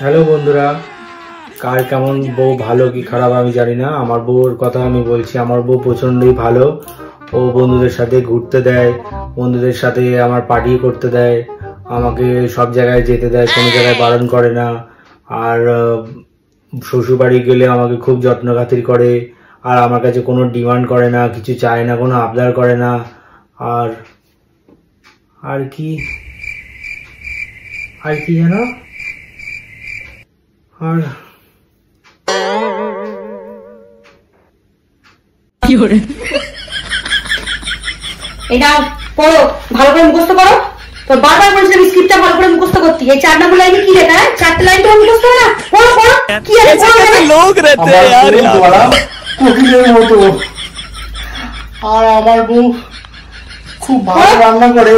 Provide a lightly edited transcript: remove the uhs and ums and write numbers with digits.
Hello বন্ধুরা, কার কেমন বউ, ভালো কি খারাপ আমি জানি না। আমার বউর কথা আমি বলছি। আমার বউ প্রচন্ডই ভালো। ও বন্ধুদের সাথে ঘুরতে দেয়, বন্ধুদের সাথে আমার পার্টি করতে দেয়, আমাকে সব জায়গায় যেতে দেয়, কোনো জায়গায় বারণ করে না। আর শ্বশুর বাড়ি গেলে আমাকে খুব যত্ন খাতির করে। আর আমার কাছে কোনো ডিমান্ড করে না, কিছু চায় না, কোনো আবদার করে না। আর আর কি আর কি যেন আর এটা পড়ো, ভালো করে মুখস্থ করো। তো বারবার বলছিলাম স্ক্রিপ্টটা ভালো করে মুখস্থ করতে। এই 4 নম্বর লাইনে কি লেখা? 4টা লাইন তো মুখস্থ না। পড়ো পড়ো, কি আছে পড়ো। लोग रहते हैं यार কোকিলের মতো। আর আমার বউ খুব ভালো রান্না করে।